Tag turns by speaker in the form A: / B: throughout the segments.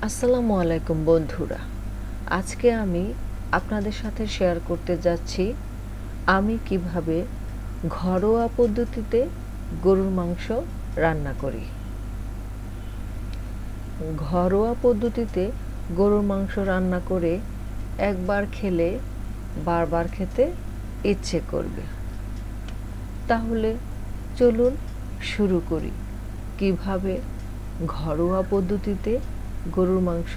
A: আসসালামু আলাইকুম বন্ধুরা। আজকে আমি আপনাদের সাথে শেয়ার করতে যাচ্ছি আমি কিভাবে ঘরোয়া পদ্ধতিতে গরুর মাংস রান্না করি। ঘরোয়া পদ্ধতিতে গরুর মাংস রান্না করে একবার খেলে বারবার খেতে ইচ্ছে করবে। তাহলে চলুন শুরু করি কিভাবে ঘরোয়া পদ্ধতিতে গরুর মাংস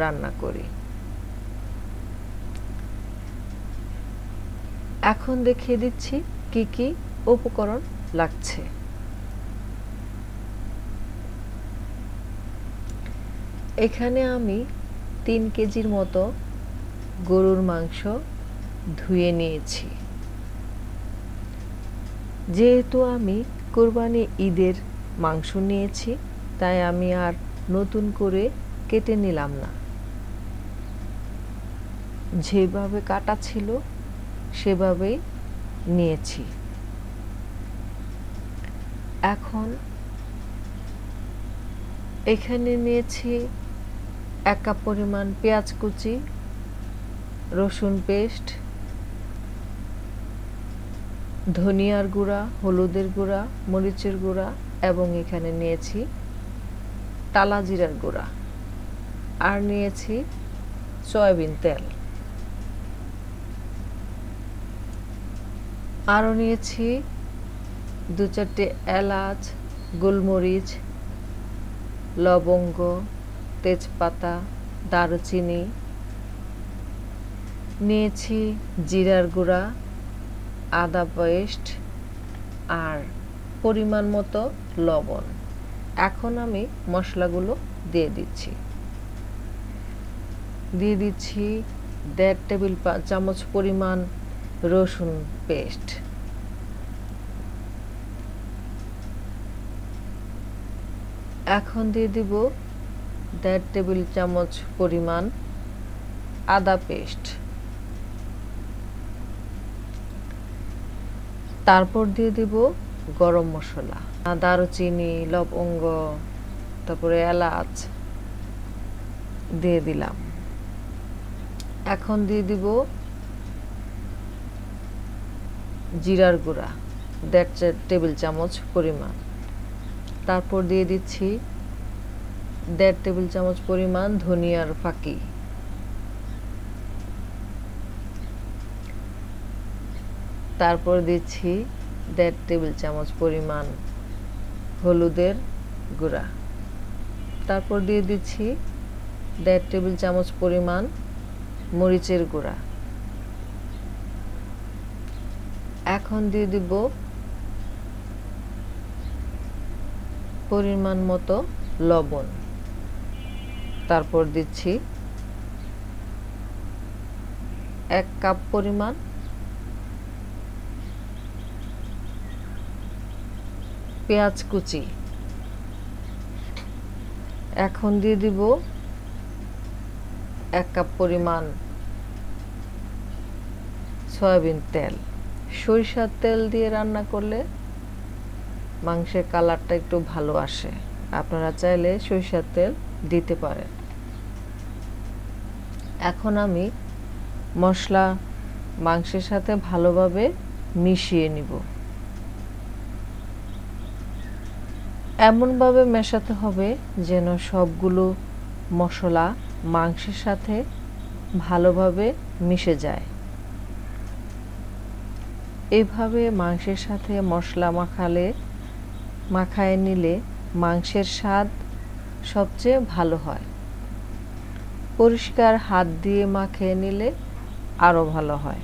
A: রান্না করি। এখন দেখিয়ে দিচ্ছি কি কি উপকরণ লাগছে। এখানে আমি 3 কেজির মতো গরুর মাংস ধুয়ে নিয়েছি। যেহেতু আমি কোরবানি ঈদের মাংস নিয়েছি, তাই আমি আর নতুন করে কেটে নিলাম না। যেভাবে কাটা ছিল সেভাবেই নিয়েছি। এখন এখানে নিয়েছি 1 কাপ পরিমাণ পেঁয়াজ কুচি, রসুন পেস্ট, ধনিয়ার গুঁড়া, হলুদের গুঁড়া, মরিচের গুঁড়া এবং এখানে নিয়েছি টালা জিরার গুঁড়া, আর নিয়েছি সয়াবিন তেল। আরও নিয়েছি 2-4টে এলাচ, গোলমরিচ, লবঙ্গ, তেজপাতা, দারুচিনি, নিয়েছি জিরার গুঁড়া, আদা পেস্ট আর পরিমাণ মতো লবণ। এখন আমি মশলাগুলো দিয়ে দিচ্ছি। 1.5 টেবিল চামচ পরিমাণ রসুন পেস্ট, এখন দিয়ে দিব 1.5 টেবিল চামচ পরিমাণ আদা পেস্ট, তারপর দিয়ে দিব গরম মশলা, দারুচিনি, লবঙ্গ, তারপরে এলাচ দিয়ে দিলাম। এখন দিয়ে দিব জিরার গুঁড়া 1.5 টেবিল চামচ পরিমাণ, তারপর দিয়ে দিচ্ছি 1.5 টেবিল চামচ পরিমাণ ধনিয়ার ফাঁকি, তারপর দিচ্ছি 1.5 টেবিল চামচ পরিমাণ হলুদের গুঁড়া, তারপর দিয়ে দিচ্ছি 1.5 টেবিল চামচ পরিমাণ মরিচের গুঁড়া। এখন দিয়ে দিব পরিমাণ মতো লবণ, তারপর দিচ্ছি 1 কাপ পরিমাণ পেঁয়াজ কুচি, এখন দিয়ে দিব 1 কাপ পরিমাণ সয়াবিন তেল। সরিষার তেল দিয়ে রান্না করলে মাংসের কালারটা একটু ভালো আসে, আপনারা চাইলে সরিষার তেল দিতে পারেন। এখন আমি মশলা মাংসের সাথে ভালোভাবে মিশিয়ে নিব। এমনভাবে মেশাতে হবে যেন সবগুলো মশলা মাংসের সাথে ভালোভাবে মিশে যায়। এভাবে মাংসের সাথে মশলা মাখায় নিলে মাংসের স্বাদ সবচেয়ে ভালো হয়। পরিষ্কার হাত দিয়ে মাখিয়ে নিলে আরও ভালো হয়।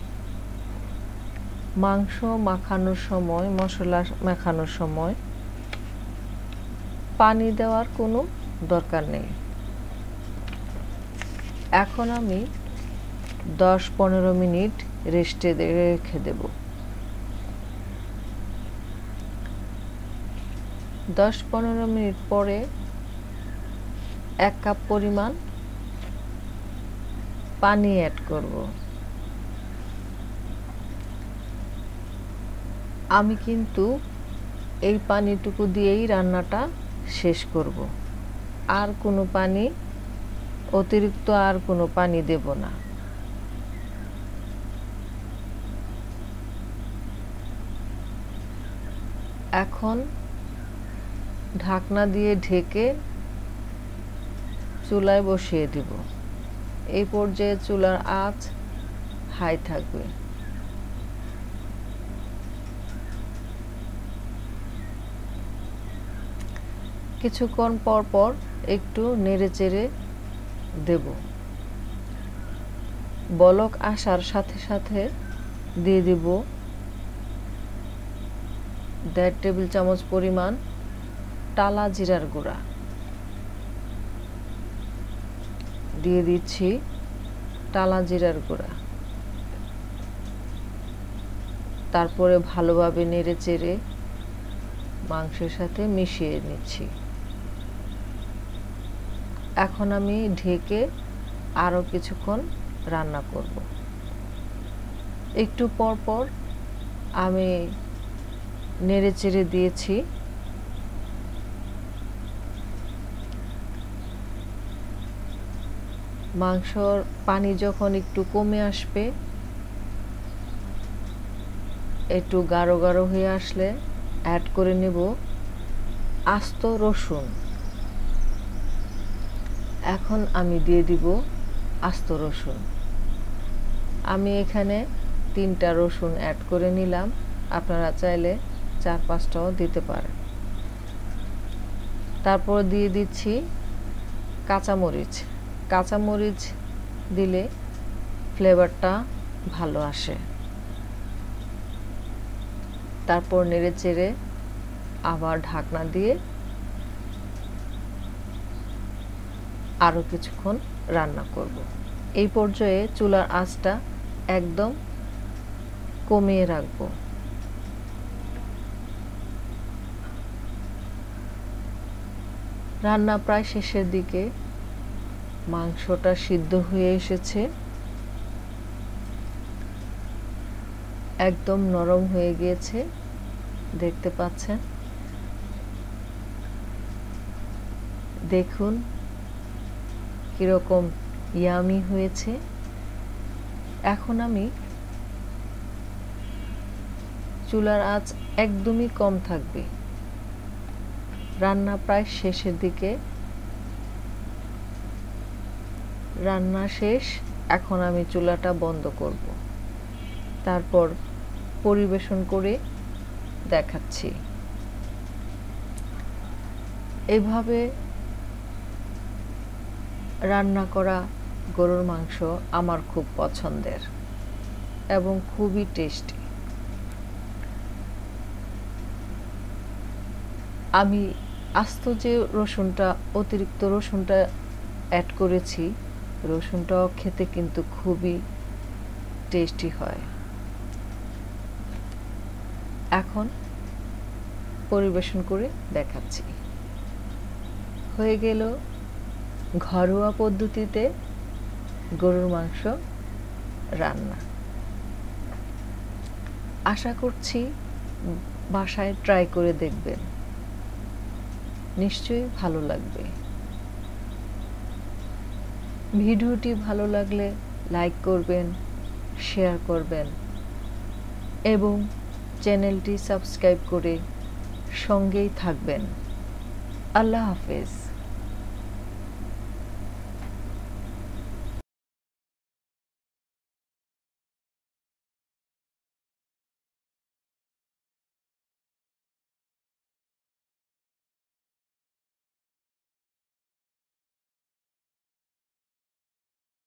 A: মাংস মাখানোর সময়, মশলা মাখানোর সময় পানি দেওয়ার কোনো দরকার নেই। এখন আমি 10-15 মিনিট রেস্টে রেখে দেব। 10-15 মিনিট পরে 1 কাপ পরিমাণ পানি অ্যাড করব। আমি কিন্তু এই পানিটুকু দিয়েই রান্নাটা শেষ করব, আর কোনো পানি অতিরিক্ত আর কোনো পানি দেব না। এখন ঢাকনা দিয়ে ঢেকে চুলায় বসিয়ে দিব। এই পর্যায়ে চুলার আঁচ হাই থাকবে। কিছুক্ষণ পর পর একটু নেড়েচেড়ে দেব। বলক আসার সাথে সাথে দিয়ে দিব 1.5 টেবিল চামচ পরিমাণ টালা জিরার গুঁড়া। দিয়ে দিচ্ছি টালা জিরার গুঁড়া। তারপরে ভালোভাবে নেড়েচেড়ে মাংসের সাথে মিশিয়ে নিচ্ছি। এখন আমি ঢেকে আরও কিছুক্ষণ রান্না করব। একটু পর পর আমি নেড়েচেড়ে দিয়েছি। মাংসর পানি যখন একটু কমে আসবে, একটু গাঢ় গাঢ় হয়ে আসলে অ্যাড করে নেব আস্ত রসুন। এখন আমি দিয়ে দিব আস্ত রসুন। আমি এখানে 3টা রসুন অ্যাড করে নিলাম, আপনারা চাইলে 4-5টাও দিতে পারেন। তারপর দিয়ে দিচ্ছি কাঁচামরিচ। কাঁচামরিচ দিলে ফ্লেভারটা ভালো আসে। তারপর নেড়েচেড়ে আবার ঢাকনা দিয়ে আরও কিছুক্ষণ রান্না করব। এই পর্যায়ে চুলার আঁচটা একদম কমিয়ে রাখব। রান্না প্রায় শেষের দিকে। মাংসটা সিদ্ধ হয়ে এসেছে, একদম নরম হয়ে গিয়েছে, দেখতে পাচ্ছেন। দেখুন কিরকম ইয়ামি হয়েছে। এখন আমি চুলার আঁচ একদমই কম থাকবে। রান্না প্রায় শেষের দিকে। রান্না শেষ। এখন আমি চুলাটা বন্ধ করব। তারপর পরিবেশন করে দেখাচ্ছি। এভাবে রান্না করা গরুর মাংস আমার খুব পছন্দের এবং খুবই টেস্টি। আমি আস্ত যে রসুনটা, অতিরিক্ত রসুনটা অ্যাড করেছি, রসুনটাও খেতে কিন্তু খুবই টেস্টি হয়। এখন পরিবেশন করে দেখাচ্ছি। হয়ে গেল ঘরোয়া পদ্ধতিতে গরুর মাংস রান্না। আশা করছি বাসায় ট্রাই করে দেখবেন, নিশ্চয়ই ভালো লাগবে। ভিডিওটি ভালো লাগলে লাইক করবেন, শেয়ার করবেন এবং চ্যানেলটি সাবস্ক্রাইব করে সঙ্গেই থাকবেন। আল্লাহ হাফেজ।